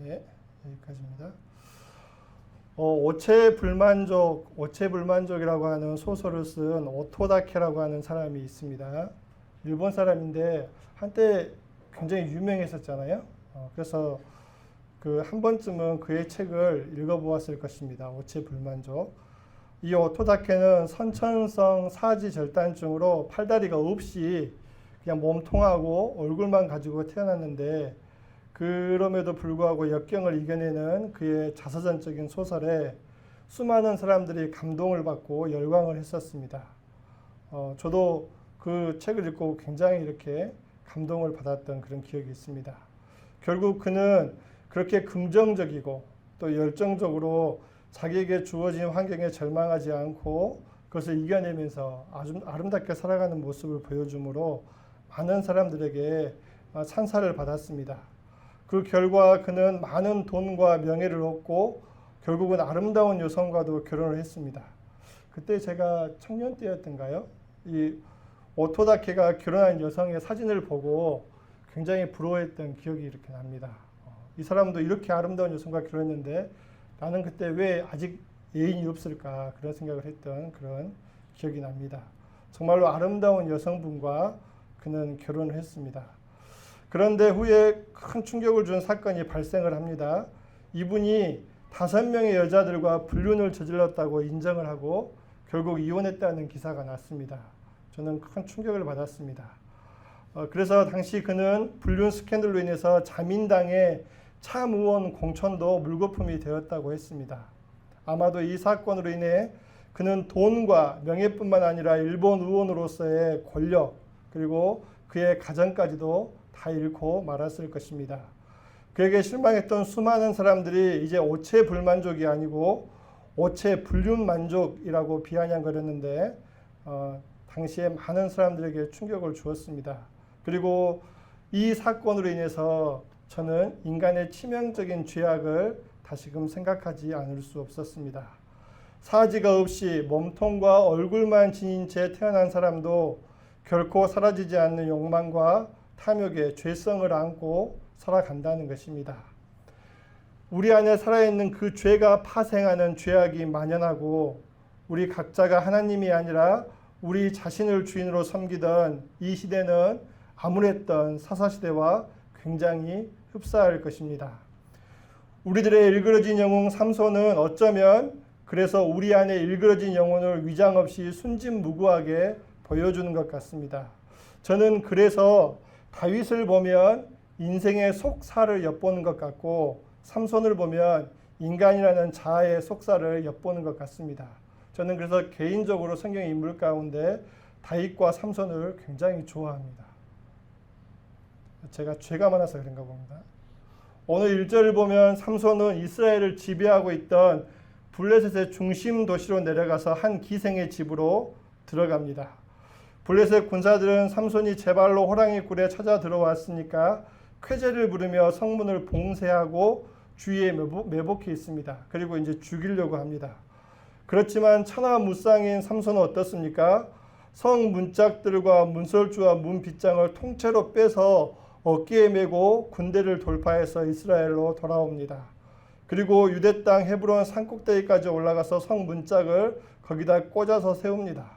네, 여기까지입니다. 오체불만족이라고 하는 소설을 쓴 오토다케라고 하는 사람이 있습니다. 일본 사람인데 한때 굉장히 유명했었잖아요. 그래서 그 한 번쯤은 그의 책을 읽어보았을 것입니다. 오체불만족. 이 오토다케는 선천성 사지절단증으로 팔다리가 없이 그냥 몸통하고 얼굴만 가지고 태어났는데, 그럼에도 불구하고 역경을 이겨내는 그의 자서전적인 소설에 수많은 사람들이 감동을 받고 열광을 했었습니다. 저도 그 책을 읽고 굉장히 이렇게 감동을 받았던 그런 기억이 있습니다. 결국 그는 그렇게 긍정적이고 또 열정적으로 자기에게 주어진 환경에 절망하지 않고 그것을 이겨내면서 아주 아름답게 살아가는 모습을 보여주므로 많은 사람들에게 찬사를 받았습니다. 그 결과 그는 많은 돈과 명예를 얻고 결국은 아름다운 여성과도 결혼을 했습니다. 그때 제가 청년 때였던가요? 이 오토다케가 결혼한 여성의 사진을 보고 굉장히 부러워했던 기억이 이렇게 납니다. 이 사람도 이렇게 아름다운 여성과 결혼했는데 나는 그때 왜 아직 애인이 없을까, 그런 생각을 했던 그런 기억이 납니다. 정말로 아름다운 여성분과 그는 결혼을 했습니다. 그런데 후에 큰 충격을 준 사건이 발생을 합니다. 이분이 5명의 여자들과 불륜을 저질렀다고 인정을 하고 결국 이혼했다는 기사가 났습니다. 저는 큰 충격을 받았습니다. 그래서 당시 그는 불륜 스캔들로 인해서 자민당의 참의원 공천도 물거품이 되었다고 했습니다. 아마도 이 사건으로 인해 그는 돈과 명예뿐만 아니라 일본 의원으로서의 권력, 그리고 그의 가정까지도 다 잃고 말았을 것입니다. 그에게 실망했던 수많은 사람들이 이제 오체불만족이 아니고 오체불륜만족이라고 비아냥거렸는데 당시에 많은 사람들에게 충격을 주었습니다. 그리고 이 사건으로 인해서 저는 인간의 치명적인 죄악을 다시금 생각하지 않을 수 없었습니다. 사지가 없이 몸통과 얼굴만 지닌 채 태어난 사람도 결코 사라지지 않는 욕망과 탐욕의 죄성을 안고 살아간다는 것입니다. 우리 안에 살아있는 그 죄가 파생하는 죄악이 만연하고 우리 각자가 하나님이 아니라 우리 자신을 주인으로 섬기던 이 시대는 암울했던 사사시대와 굉장히 흡사할 것입니다. 우리들의 일그러진 영웅 삼손은 어쩌면 그래서 우리 안에 일그러진 영혼을 위장 없이 순진무구하게 보여주는 것 같습니다. 저는 그래서 다윗을 보면 인생의 속사를 엿보는 것 같고 삼손을 보면 인간이라는 자아의 속사를 엿보는 것 같습니다. 저는 그래서 개인적으로 성경 인물 가운데 다윗과 삼손을 굉장히 좋아합니다. 제가 죄가 많아서 그런가 봅니다. 오늘 1절을 보면 삼손은 이스라엘을 지배하고 있던 블레셋의 중심 도시로 내려가서 한 기생의 집으로 들어갑니다. 블레셋 군사들은 삼손이 제 발로 호랑이 굴에 찾아 들어왔으니까 쾌제를 부르며 성문을 봉쇄하고 주위에 매복해 있습니다. 그리고 이제 죽이려고 합니다. 그렇지만 천하무쌍인 삼손은 어떻습니까? 성 문짝들과 문설주와 문 빗장을 통째로 빼서 어깨에 메고 군대를 돌파해서 이스라엘로 돌아옵니다. 그리고 유대 땅 헤브론 산꼭대기까지 올라가서 성 문짝을 거기다 꽂아서 세웁니다.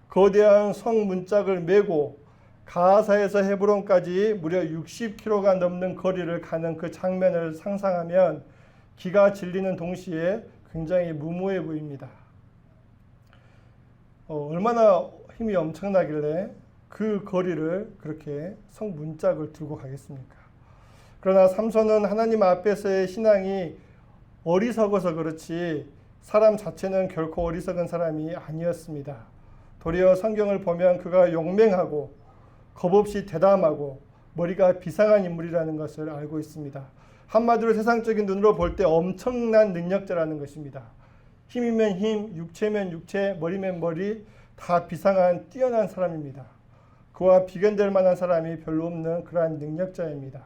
거대한 성 문짝을 메고 가사에서 헤브론까지 무려 60km가 넘는 거리를 가는 그 장면을 상상하면 기가 질리는 동시에 굉장히 무모해 보입니다. 얼마나 힘이 엄청나길래 그 거리를 그렇게 성 문짝을 들고 가겠습니까? 그러나 삼손은 하나님 앞에서의 신앙이 어리석어서 그렇지 사람 자체는 결코 어리석은 사람이 아니었습니다. 도리어 성경을 보면 그가 용맹하고 겁없이 대담하고 머리가 비상한 인물이라는 것을 알고 있습니다. 한마디로 세상적인 눈으로 볼 때 엄청난 능력자라는 것입니다. 힘이면 힘, 육체면 육체, 머리면 머리, 다 비상한 뛰어난 사람입니다. 그와 비견될 만한 사람이 별로 없는 그러한 능력자입니다.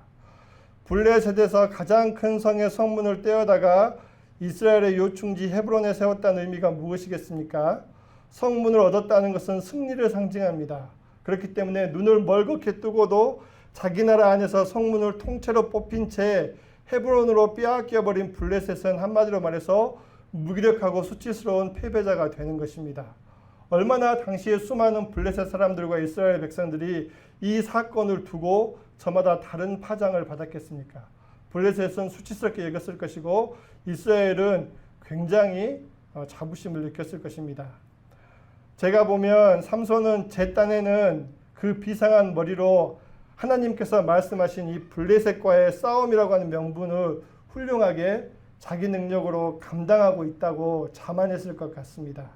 블레셋에서 가장 큰 성의 성문을 떼어다가 이스라엘의 요충지 헤브론에 세웠다는 의미가 무엇이겠습니까? 성문을 얻었다는 것은 승리를 상징합니다. 그렇기 때문에 눈을 멀겋게 뜨고도 자기 나라 안에서 성문을 통째로 뽑힌 채 헤브론으로 빼앗겨버린 블레셋은 한마디로 말해서 무기력하고 수치스러운 패배자가 되는 것입니다. 얼마나 당시에 수많은 블레셋 사람들과 이스라엘 백성들이 이 사건을 두고 저마다 다른 파장을 받았겠습니까? 블레셋은 수치스럽게 여겼을 것이고 이스라엘은 굉장히 자부심을 느꼈을 것입니다. 제가 보면 삼손은 제 딴에는 그 비상한 머리로 하나님께서 말씀하신 이 블레셋과의 싸움이라고 하는 명분을 훌륭하게 자기 능력으로 감당하고 있다고 자만했을 것 같습니다.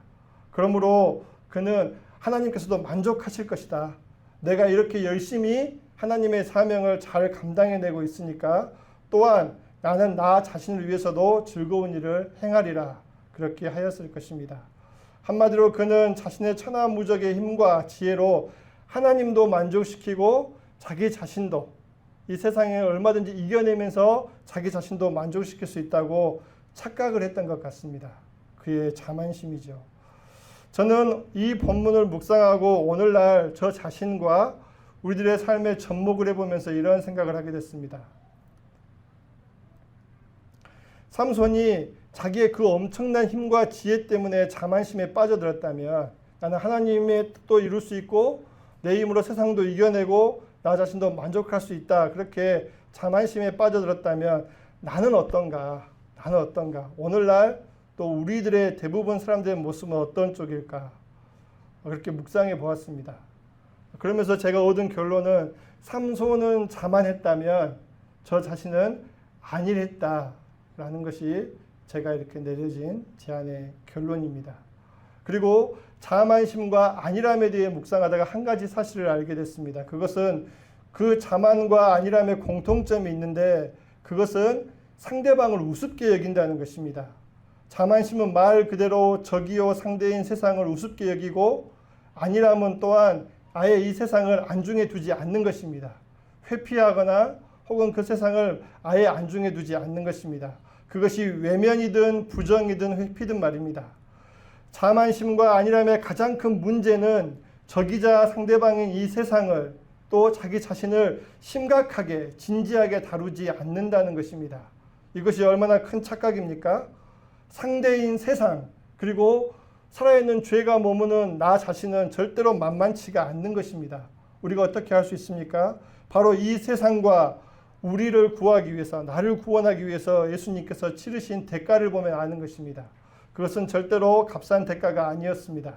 그러므로 그는 하나님께서도 만족하실 것이다. 내가 이렇게 열심히 하나님의 사명을 잘 감당해내고 있으니까 또한 나는 나 자신을 위해서도 즐거운 일을 행하리라. 그렇게 하였을 것입니다. 한마디로 그는 자신의 천하무적의 힘과 지혜로 하나님도 만족시키고 자기 자신도 이 세상에 얼마든지 이겨내면서 자기 자신도 만족시킬 수 있다고 착각을 했던 것 같습니다. 그의 자만심이죠. 저는 이 본문을 묵상하고 오늘날 저 자신과 우리들의 삶에 접목을 해보면서 이런 생각을 하게 됐습니다. 삼손이 자기의 그 엄청난 힘과 지혜 때문에 자만심에 빠져들었다면 나는 하나님의 뜻도 이룰 수 있고 내 힘으로 세상도 이겨내고 나 자신도 만족할 수 있다. 그렇게 자만심에 빠져들었다면 나는 어떤가? 오늘날 또 우리들의 대부분 사람들의 모습은 어떤 쪽일까? 그렇게 묵상해 보았습니다. 그러면서 제가 얻은 결론은 삼손은 자만했다면 저 자신은 안일했다라는 것이 제가 이렇게 내려진 제 안의 결론입니다. 그리고 자만심과 안일함에 대해 묵상하다가 한 가지 사실을 알게 됐습니다. 그것은 그 자만과 안일함의 공통점이 있는데 그것은 상대방을 우습게 여긴다는 것입니다. 자만심은 말 그대로 적이요 상대인 세상을 우습게 여기고 안일함은 또한 아예 이 세상을 안중에 두지 않는 것입니다. 회피하거나 혹은 그 세상을 아예 안중에 두지 않는 것입니다. 그것이 외면이든 부정이든 회피든 말입니다. 자만심과 안일함의 가장 큰 문제는 적이자 상대방인 이 세상을 또 자기 자신을 심각하게 진지하게 다루지 않는다는 것입니다. 이것이 얼마나 큰 착각입니까? 상대인 세상 그리고 살아있는 죄가 머무는 나 자신은 절대로 만만치가 않는 것입니다. 우리가 어떻게 할 수 있습니까? 바로 이 세상과 우리를 구하기 위해서 나를 구원하기 위해서 예수님께서 치르신 대가를 보면 아는 것입니다. 그것은 절대로 값싼 대가가 아니었습니다.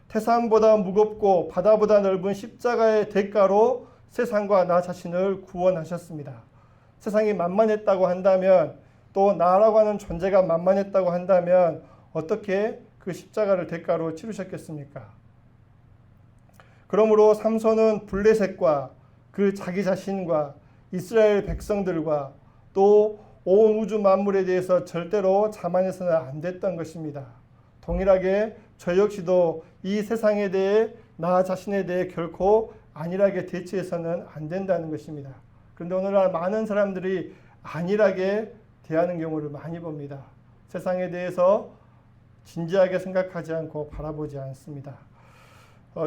태산보다 무겁고 바다보다 넓은 십자가의 대가로 세상과 나 자신을 구원하셨습니다. 세상이 만만했다고 한다면 또 나라고 하는 존재가 만만했다고 한다면 어떻게 그 십자가를 대가로 치르셨겠습니까? 그러므로 삼손은 블레셋과 그 자기 자신과 이스라엘 백성들과 또 온 우주 만물에 대해서 절대로 자만해서는 안 됐던 것입니다. 동일하게 저 역시도 이 세상에 대해 나 자신에 대해 결코 안일하게 대처해서는 안 된다는 것입니다. 그런데 오늘날 많은 사람들이 안일하게 대하는 경우를 많이 봅니다. 세상에 대해서 진지하게 생각하지 않고 바라보지 않습니다.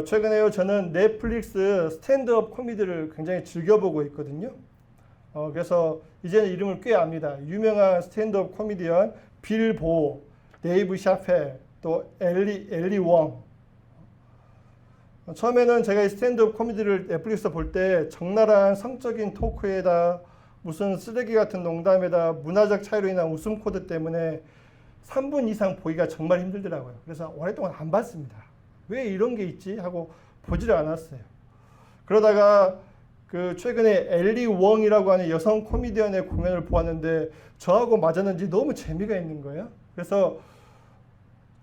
최근에요 저는 넷플릭스 스탠드업 코미디를 굉장히 즐겨보고 있거든요. 그래서 이제는 이름을 꽤 압니다. 유명한 스탠드업 코미디언 빌 보, 데이브 샤펠, 또 엘리 웡. 처음에는 제가 이 스탠드업 코미디를 넷플릭스에서 볼 때 적나라한 성적인 토크에다 무슨 쓰레기 같은 농담에다 문화적 차이로 인한 웃음 코드 때문에 3분 이상 보기가 정말 힘들더라고요. 그래서 오랫동안 안 봤습니다. 왜 이런 게 있지? 하고 보지를 않았어요. 그러다가 그 최근에 엘리 웡이라고 하는 여성 코미디언의 공연을 보았는데 저하고 맞았는지 너무 재미가 있는 거예요. 그래서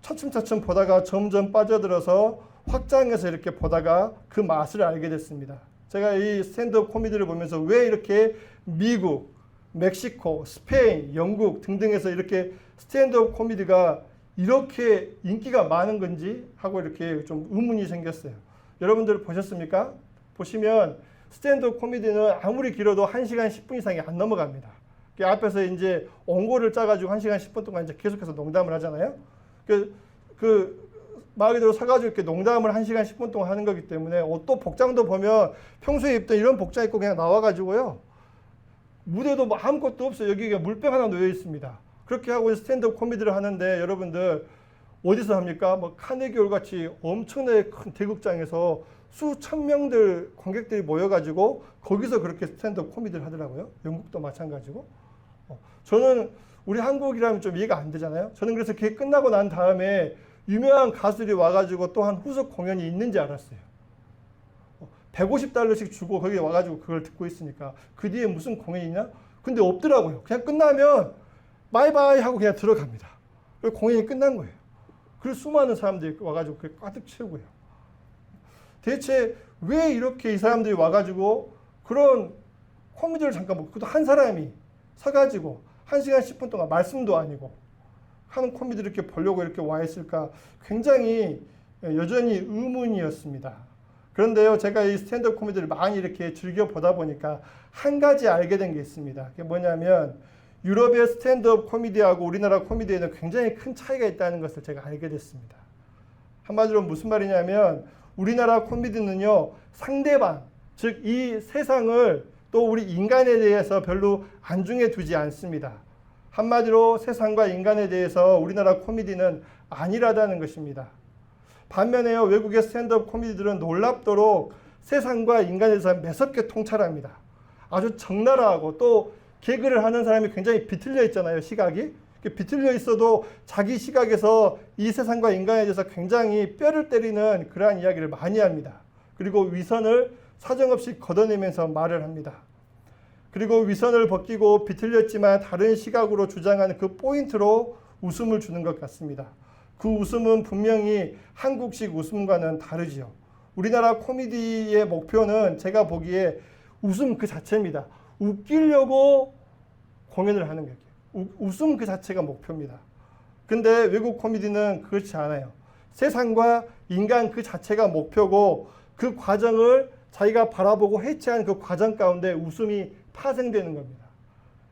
차츰차츰 보다가 점점 빠져들어서 확장해서 이렇게 보다가 그 맛을 알게 됐습니다. 제가 이 스탠드업 코미디를 보면서 왜 이렇게 미국, 멕시코, 스페인, 영국 등등에서 이렇게 스탠드업 코미디가 이렇게 인기가 많은 건지 하고 이렇게 좀 의문이 생겼어요. 여러분들 보셨습니까? 보시면 스탠드업 코미디는 아무리 길어도 1시간 10분 이상이 안 넘어갑니다. 앞에서 이제 원고를 짜가지고 1시간 10분 동안 이제 계속해서 농담을 하잖아요. 말 그대로 서가지고 이렇게 농담을 1시간 10분 동안 하는 거기 때문에 옷도 복장도 보면 평소에 입던 이런 복장 입고 그냥 나와가지고요. 무대도 뭐 아무것도 없어요. 여기가 물병 하나 놓여 있습니다. 그렇게 하고 스탠드업 코미디를 하는데 여러분들 어디서 합니까? 뭐 카네기홀 같이 엄청나게 큰 대극장에서 수천 명들 관객들이 모여가지고 거기서 그렇게 스탠드업 코미디를 하더라고요. 영국도 마찬가지고. 저는 우리 한국이라면 좀 이해가 안 되잖아요. 저는 그래서 그게 끝나고 난 다음에 유명한 가수들이 와가지고 또한 후속 공연이 있는지 알았어요. 150달러씩 주고 거기 와가지고 그걸 듣고 있으니까 그 뒤에 무슨 공연이 있냐? 근데 없더라고요. 그냥 끝나면 바이바이 하고 그냥 들어갑니다. 그리고 공연이 끝난 거예요. 그리고 수많은 사람들이 와가지고 그게 가득 채우고요. 대체 왜 이렇게 이 사람들이 와가지고 그런 코미디를 잠깐 보고, 그것도 한 사람이 서가지고 1시간 10분 동안 말씀도 아니고 하는 코미디를 이렇게 보려고 이렇게 와 있을까? 굉장히 여전히 의문이었습니다. 그런데요, 제가 이 스탠드업 코미디를 많이 이렇게 즐겨 보다 보니까 한 가지 알게 된 게 있습니다. 그게 뭐냐면 유럽의 스탠드업 코미디하고 우리나라 코미디에는 굉장히 큰 차이가 있다는 것을 제가 알게 됐습니다. 한마디로 무슨 말이냐면 우리나라 코미디는요, 상대방, 즉 이 세상을 또 우리 인간에 대해서 별로 안중에 두지 않습니다. 한마디로 세상과 인간에 대해서 우리나라 코미디는 안일하다는 것입니다. 반면에요, 외국의 스탠드업 코미디들은 놀랍도록 세상과 인간에 대해서 매섭게 통찰합니다. 아주 적나라하고 또 개그를 하는 사람이 굉장히 비틀려 있잖아요, 시각이. 비틀려 있어도 자기 시각에서 이 세상과 인간에 대해서 굉장히 뼈를 때리는 그러한 이야기를 많이 합니다. 그리고 위선을 사정없이 걷어내면서 말을 합니다. 그리고 위선을 벗기고 비틀렸지만 다른 시각으로 주장하는 그 포인트로 웃음을 주는 것 같습니다. 그 웃음은 분명히 한국식 웃음과는 다르지요. 우리나라 코미디의 목표는 제가 보기에 웃음 그 자체입니다. 웃기려고 공연을 하는 거예요. 웃음 그 자체가 목표입니다. 근데 외국 코미디는 그렇지 않아요. 세상과 인간 그 자체가 목표고 그 과정을 자기가 바라보고 해체한 그 과정 가운데 웃음이 파생되는 겁니다.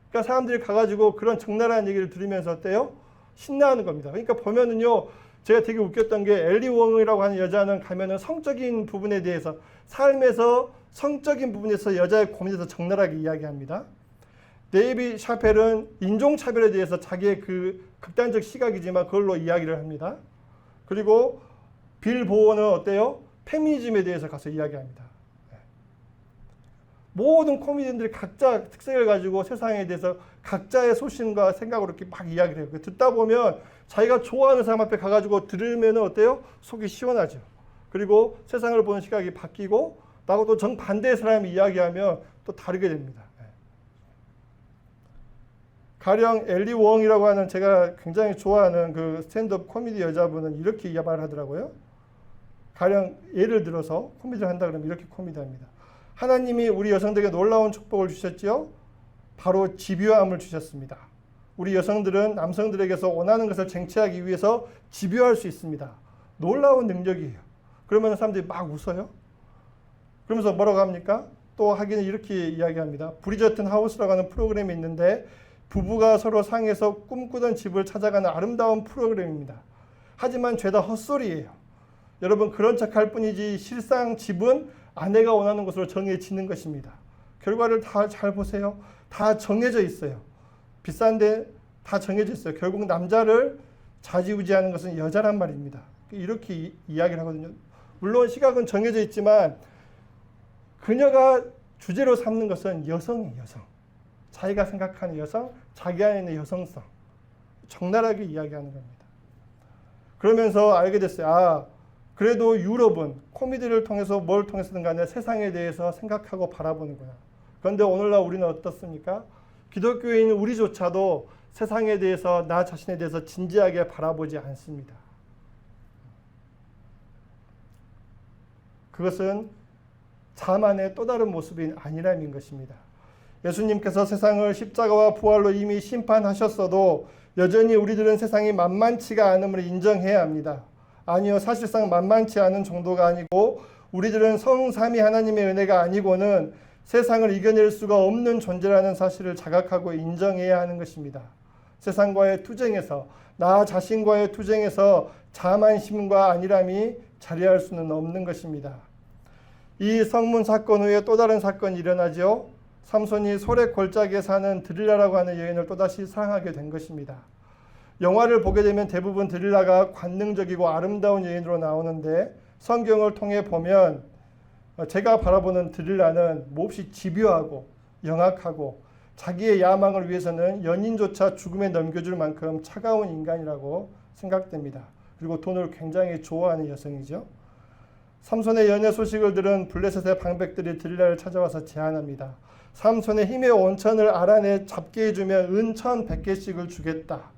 그러니까 사람들이 가가지고 그런 적나라한 얘기를 들으면서 어때요? 신나하는 겁니다. 그러니까 보면은요, 제가 되게 웃겼던 게 엘리 웡이라고 하는 여자는 가면은 성적인 부분에 대해서, 삶에서 성적인 부분에서 여자의 고민에 대해서 적나라하게 이야기합니다. 데이비 샤펠은 인종차별에 대해서 자기의 그 극단적 시각이지만 그걸로 이야기를 합니다. 그리고 빌 보어는 어때요? 페미니즘에 대해서 가서 이야기합니다. 모든 코미디언들이 각자 특색을 가지고 세상에 대해서 각자의 소신과 생각으로 이렇게 막 이야기를 해요. 듣다 보면 자기가 좋아하는 사람 앞에 가가지고 들으면 어때요? 속이 시원하죠. 그리고 세상을 보는 시각이 바뀌고 나하고 또 정반대의 사람이 이야기하면 또 다르게 됩니다. 가령 엘리 웡이라고 하는 제가 굉장히 좋아하는 그 스탠드업 코미디 여자분은 이렇게 말을 하더라고요. 가령 예를 들어서 코미디를 한다 그러면 이렇게 코미디합니다. 하나님이 우리 여성들에게 놀라운 축복을 주셨지요. 바로 집요함을 주셨습니다. 우리 여성들은 남성들에게서 원하는 것을 쟁취하기 위해서 집요할 수 있습니다. 놀라운 능력이에요. 그러면 사람들이 막 웃어요. 그러면서 뭐라고 합니까? 또 하기는 이렇게 이야기합니다. 브리저튼 하우스라고 하는 프로그램이 있는데 부부가 서로 상해서 꿈꾸던 집을 찾아가는 아름다운 프로그램입니다. 하지만 죄다 헛소리예요. 여러분, 그런 척할 뿐이지 실상 집은 아내가 원하는 것으로 정해지는 것입니다. 결과를 다 잘 보세요. 다 정해져 있어요. 비싼데 다 정해져 있어요. 결국 남자를 좌지우지하는 것은 여자란 말입니다. 이렇게 이야기를 하거든요. 물론 시각은 정해져 있지만 그녀가 주제로 삼는 것은 여성이에요. 여성. 자기가 생각하는 여성, 자기 안에 있는 여성성. 적나라하게 이야기하는 겁니다. 그러면서 알게 됐어요. 아, 그래도 유럽은 코미디를 통해서 뭘 통해서든 간에 세상에 대해서 생각하고 바라보는구나. 그런데 오늘날 우리는 어떻습니까? 기독교인 우리조차도 세상에 대해서, 나 자신에 대해서 진지하게 바라보지 않습니다. 그것은 자만의 또 다른 모습인 안일함인 것입니다. 예수님께서 세상을 십자가와 부활로 이미 심판하셨어도 여전히 우리들은 세상이 만만치가 않음을 인정해야 합니다. 아니요, 사실상 만만치 않은 정도가 아니고 우리들은 성삼위 하나님의 은혜가 아니고는 세상을 이겨낼 수가 없는 존재라는 사실을 자각하고 인정해야 하는 것입니다. 세상과의 투쟁에서, 나 자신과의 투쟁에서 자만심과 안일함이 자리할 수는 없는 것입니다. 이 성문 사건 후에 또 다른 사건이 일어나죠. 삼손이 소래 골짜기에 사는 드릴라라고 하는 여인을 또다시 사랑하게 된 것입니다. 영화를 보게 되면 대부분 드릴라가 관능적이고 아름다운 여인으로 나오는데 성경을 통해 보면 제가 바라보는 드릴라는 몹시 집요하고 영악하고 자기의 야망을 위해서는 연인조차 죽음에 넘겨줄 만큼 차가운 인간이라고 생각됩니다. 그리고 돈을 굉장히 좋아하는 여성이죠. 삼손의 연애 소식을 들은 블레셋의 방백들이 드릴라를 찾아와서 제안합니다. 삼손의 힘의 온천을 알아내 잡게 해주면 은 1,100개씩을 주겠다.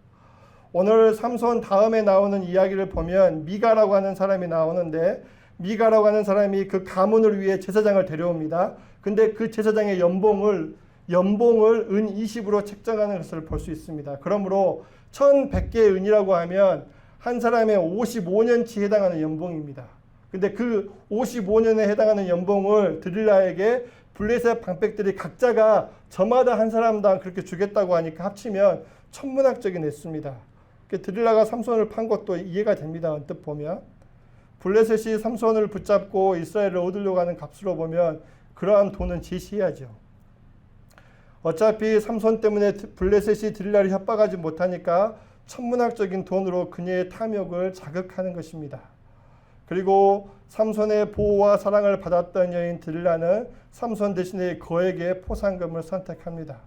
오늘 삼손 다음에 나오는 이야기를 보면 미가라고 하는 사람이 나오는데 미가라고 하는 사람이 그 가문을 위해 제사장을 데려옵니다. 근데 그 제사장의 연봉을 은 20으로 책정하는 것을 볼 수 있습니다. 그러므로 1,100개의 은이라고 하면 한 사람의 55년치 해당하는 연봉입니다. 근데 그 55년에 해당하는 연봉을 드릴라에게 블레셋 방백들이 각자가 저마다 한 사람당 그렇게 주겠다고 하니까 합치면 천문학적인 액수입니다. 드릴라가 삼손을 판 것도 이해가 됩니다. 언뜻 보면 블레셋이 삼손을 붙잡고 이스라엘을 얻으려고 하는 값으로 보면 그러한 돈은 제시해야죠. 어차피 삼손 때문에 블레셋이 드릴라를 협박하지 못하니까 천문학적인 돈으로 그녀의 탐욕을 자극하는 것입니다. 그리고 삼손의 보호와 사랑을 받았던 여인 드릴라는 삼손 대신에 그에게 포상금을 선택합니다.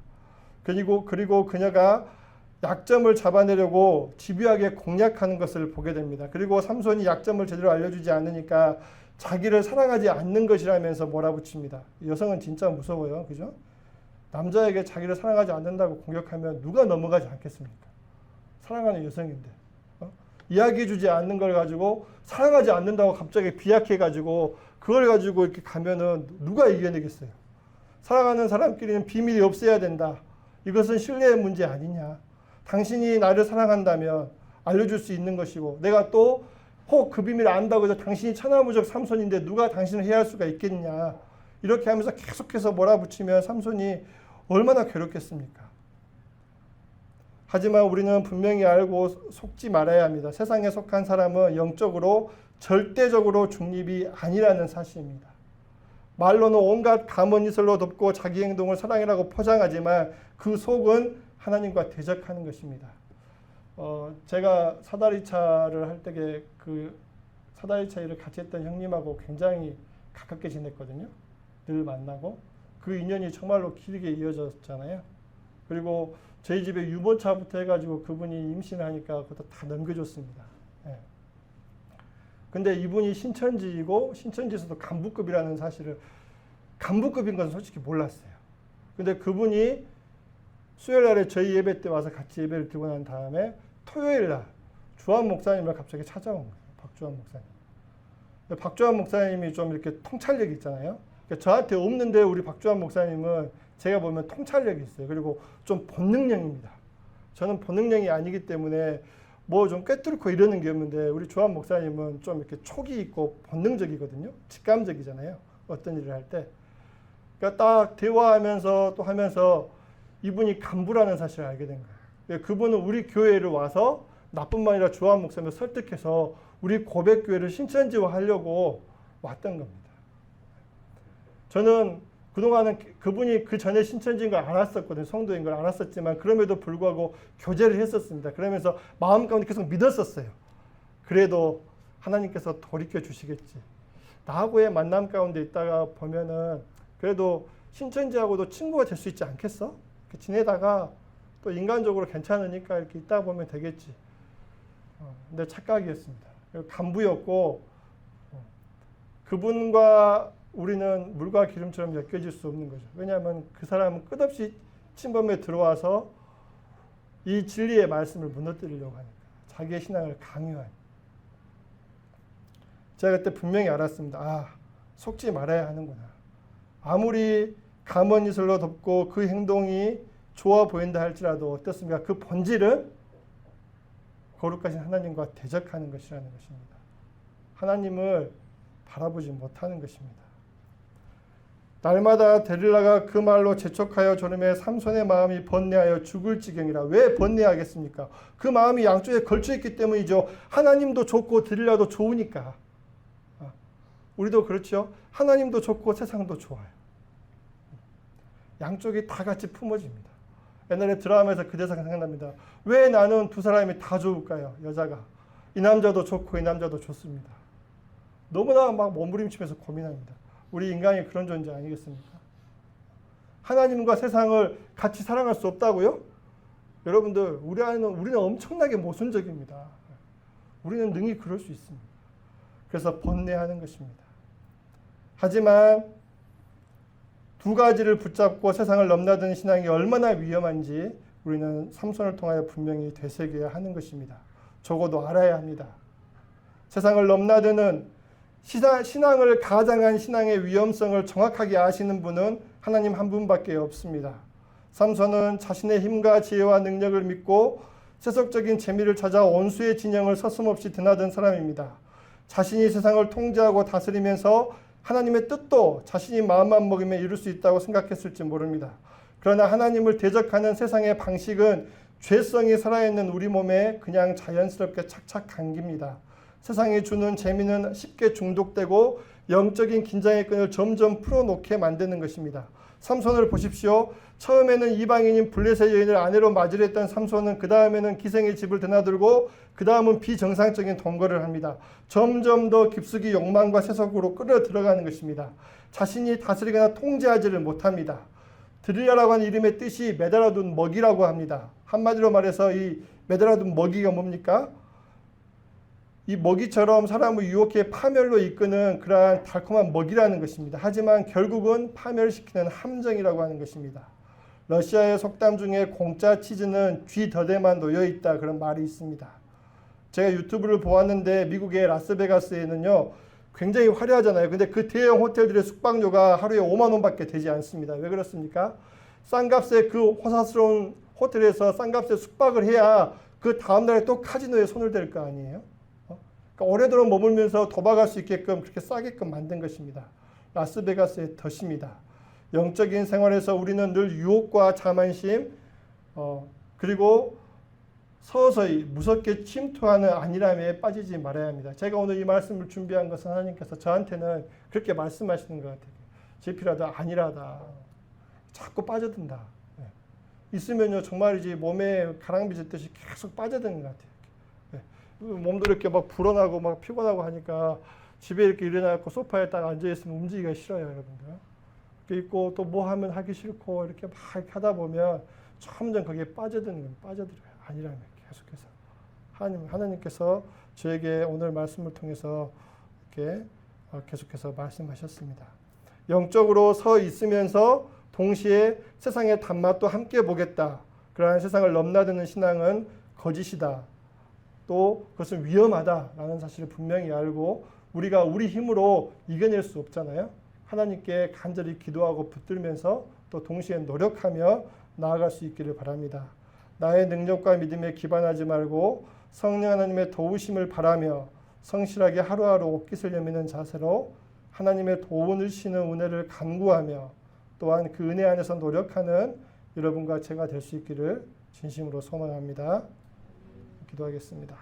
그리고 그녀가 약점을 잡아내려고 집요하게 공략하는 것을 보게 됩니다. 그리고 삼손이 약점을 제대로 알려주지 않으니까 자기를 사랑하지 않는 것이라면서 몰아붙입니다. 여성은 진짜 무서워요. 그죠? 남자에게 자기를 사랑하지 않는다고 공격하면 누가 넘어가지 않겠습니까? 사랑하는 여성인데. 이야기해주지 않는 걸 가지고 사랑하지 않는다고 갑자기 비약해가지고 그걸 가지고 이렇게 가면은 누가 이겨내겠어요? 사랑하는 사람끼리는 비밀이 없어야 된다. 이것은 신뢰의 문제 아니냐. 당신이 나를 사랑한다면 알려줄 수 있는 것이고 내가 또 혹 그 비밀을 안다고 해서 당신이 천하무적 삼손인데 누가 당신을 해할 수가 있겠냐. 이렇게 하면서 계속해서 몰아붙이면 삼손이 얼마나 괴롭겠습니까? 하지만 우리는 분명히 알고 속지 말아야 합니다. 세상에 속한 사람은 영적으로 절대적으로 중립이 아니라는 사실입니다. 말로는 온갖 감언이설로 덮고 자기 행동을 사랑이라고 포장하지만 그 속은 하나님과 대적하는 것입니다. 제가 사다리차를 할 때에 그 사다리차 일을 같이 했던 형님하고 굉장히 가깝게 지냈거든요. 늘 만나고 그 인연이 정말로 길게 이어졌잖아요. 그리고 저희 집에 유모차부터 해가지고 그분이 임신하니까 그것도 다 넘겨줬습니다. 예. 근데 이분이 신천지이고 신천지에서도 간부급이라는 사실을 간부급인 건 솔직히 몰랐어요. 근데 그분이 수요일 날에 저희 예배 때 와서 같이 예배를 드리고 난 다음에 토요일 날 주한 목사님을 갑자기 찾아온 거예요. 박주한 목사님. 박주한 목사님이 좀 이렇게 통찰력이 있잖아요. 그러니까 저한테 없는데 우리 박주한 목사님은 제가 보면 통찰력이 있어요. 그리고 좀 본능형입니다. 저는 본능형이 아니기 때문에 뭐 좀 꿰뚫고 이러는 게 없는데 우리 주한 목사님은 좀 이렇게 촉이 있고 본능적이거든요. 직감적이잖아요. 어떤 일을 할 때. 그러니까 딱 대화하면서 또 하면서 이분이 간부라는 사실을 알게 된 거예요. 그분은 우리 교회를 와서 나뿐만 아니라 주한 목사님을 설득해서 우리 고백교회를 신천지화 하려고 왔던 겁니다. 저는 그동안은 그분이 그 전에 신천지인 걸 알았었거든요. 성도인 걸 알았었지만 그럼에도 불구하고 교제를 했었습니다. 그러면서 마음 가운데 계속 믿었었어요. 그래도 하나님께서 돌이켜 주시겠지. 나하고의 만남 가운데 있다가 보면은 그래도 신천지하고도 친구가 될 수 있지 않겠어? 지내다가 또 인간적으로 괜찮으니까 이렇게 있다 보면 되겠지. 근데 착각이었습니다. 간부였고 그분과 우리는 물과 기름처럼 엮여질 수 없는 거죠. 왜냐하면 그 사람은 끝없이 침범에 들어와서 이 진리의 말씀을 무너뜨리려고 하니까. 자기의 신앙을 강요하니까. 제가 그때 분명히 알았습니다. 아, 속지 말아야 하는구나. 아무리 감언이설로 덮고 그 행동이 좋아 보인다 할지라도 어떻습니까? 그 본질은 거룩하신 하나님과 대적하는 것이라는 것입니다. 하나님을 바라보지 못하는 것입니다. 날마다 데릴라가 그 말로 재촉하여 졸음에 삼손의 마음이 번뇌하여 죽을 지경이라. 왜 번뇌하겠습니까? 그 마음이 양쪽에 걸쳐있기 때문이죠. 하나님도 좋고 데릴라도 좋으니까. 우리도 그렇죠. 하나님도 좋고 세상도 좋아요. 양쪽이 다 같이 품어집니다. 옛날에 드라마에서 그 대사가 생각납니다. 왜 나는 두 사람이 다 좋을까요? 여자가. 이 남자도 좋고 이 남자도 좋습니다. 너무나 막 몸부림치면서 고민합니다. 우리 인간이 그런 존재 아니겠습니까? 하나님과 세상을 같이 사랑할 수 없다고요? 여러분들, 우리는 엄청나게 모순적입니다. 우리는 능히 그럴 수 있습니다. 그래서 번뇌하는 것입니다. 하지만 두 가지를 붙잡고 세상을 넘나드는 신앙이 얼마나 위험한지 우리는 삼손을 통하여 분명히 되새겨야 하는 것입니다. 적어도 알아야 합니다. 세상을 넘나드는 신앙을 가장한 신앙의 위험성을 정확하게 아시는 분은 하나님 한 분밖에 없습니다. 삼손은 자신의 힘과 지혜와 능력을 믿고 세속적인 재미를 찾아 원수의 진영을 서슴없이 드나든 사람입니다. 자신이 세상을 통제하고 다스리면서 하나님의 뜻도 자신이 마음만 먹으면 이룰 수 있다고 생각했을지 모릅니다. 그러나 하나님을 대적하는 세상의 방식은 죄성이 살아있는 우리 몸에 그냥 자연스럽게 착착 감깁니다. 세상이 주는 재미는 쉽게 중독되고 영적인 긴장의 끈을 점점 풀어놓게 만드는 것입니다. 삼손을 보십시오. 처음에는 이방인인 블레셋 여인을 아내로 맞이를 했던 삼손은 그 다음에는 기생의 집을 드나들고 그 다음은 비정상적인 동거를 합니다. 점점 더 깊숙이 욕망과 세속으로 끌어 들어가는 것입니다. 자신이 다스리거나 통제하지를 못합니다. 드릴라라고 하는 이름의 뜻이 매달아둔 먹이라고 합니다. 한마디로 말해서 이 매달아둔 먹이가 뭡니까? 이 먹이처럼 사람을 유혹해 파멸로 이끄는 그러한 달콤한 먹이라는 것입니다. 하지만 결국은 파멸시키는 함정이라고 하는 것입니다. 러시아의 속담 중에 공짜 치즈는 쥐 덫에만 놓여있다 그런 말이 있습니다. 제가 유튜브를 보았는데 미국의 라스베가스에는요 굉장히 화려하잖아요. 근데 그 대형 호텔들의 숙박료가 하루에 5만 원밖에 되지 않습니다. 왜 그렇습니까? 싼값에 그 호사스러운 호텔에서 싼값에 숙박을 해야 그 다음날에 또 카지노에 손을 댈 거 아니에요? 그러니까 오래도록 머물면서 도박할 수 있게끔 그렇게 싸게끔 만든 것입니다. 라스베가스의 덫입니다. 영적인 생활에서 우리는 늘 유혹과 자만심 그리고 서서히 무섭게 침투하는 안일함에 빠지지 말아야 합니다. 제가 오늘 이 말씀을 준비한 것은 하나님께서 저한테는 그렇게 말씀하시는 것 같아요. 제피라도 안일하다. 자꾸 빠져든다. 있으면요 정말이지 몸에 가랑비 젖듯이 계속 빠져드는 것 같아요. 몸도 이렇게 막 불어나고 막 피곤하고 하니까 집에 이렇게 일어나고 소파에 딱 앉아있으면 움직이기가 싫어요, 여러분들. 있고 또 뭐 하면 하기 싫고 이렇게 막 하다 보면 점점 거기에 빠져들어요. 아니라면 계속해서 하나님께서 저에게 오늘 말씀을 통해서 이렇게 계속해서 말씀하셨습니다. 영적으로 서 있으면서 동시에 세상의 단맛도 함께 보겠다. 그러한 세상을 넘나드는 신앙은 거짓이다. 또 그것은 위험하다라는 사실을 분명히 알고 우리가 우리 힘으로 이겨낼 수 없잖아요. 하나님께 간절히 기도하고 붙들면서 또 동시에 노력하며 나아갈 수 있기를 바랍니다. 나의 능력과 믿음에 기반하지 말고 성령 하나님의 도우심을 바라며 성실하게 하루하루 옷깃을 여미는 자세로 하나님의 도우시는 은혜를 간구하며 또한 그 은혜 안에서 노력하는 여러분과 제가 될 수 있기를 진심으로 소망합니다. 기도하겠습니다.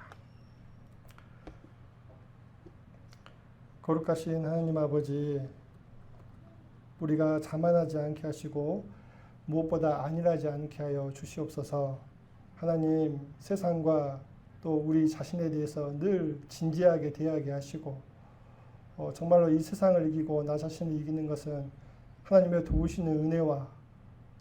거룩하신 하나님 아버지, 우리가 자만하지 않게 하시고 무엇보다 안일하지 않게 하여 주시옵소서. 하나님, 세상과 또 우리 자신에 대해서 늘 진지하게 대하게 하시고 정말로 이 세상을 이기고 나 자신을 이기는 것은 하나님의 도우시는 은혜와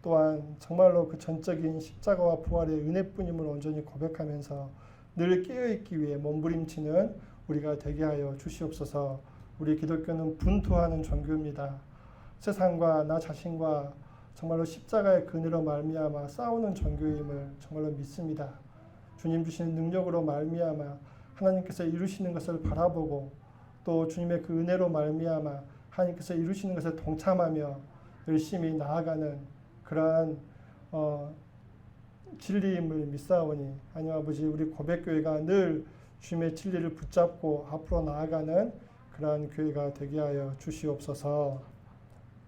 또한 정말로 그 전적인 십자가와 부활의 은혜뿐임을 온전히 고백하면서 늘 깨어있기 위해 몸부림치는 우리가 되게 하여 주시옵소서. 우리 기독교는 분투하는 종교입니다. 세상과 나 자신과 정말로 십자가의 그늘로 말미암아 싸우는 종교임을 정말로 믿습니다. 주님 주시는 능력으로 말미암아 하나님께서 이루시는 것을 바라보고 또 주님의 그 은혜로 말미암아 하나님께서 이루시는 것에 동참하며 열심히 나아가는 그러한 진리임을 믿사오니 하나님 아버지, 우리 고백교회가 늘 주님의 진리를 붙잡고 앞으로 나아가는 그러한 교회가 되게 하여 주시옵소서.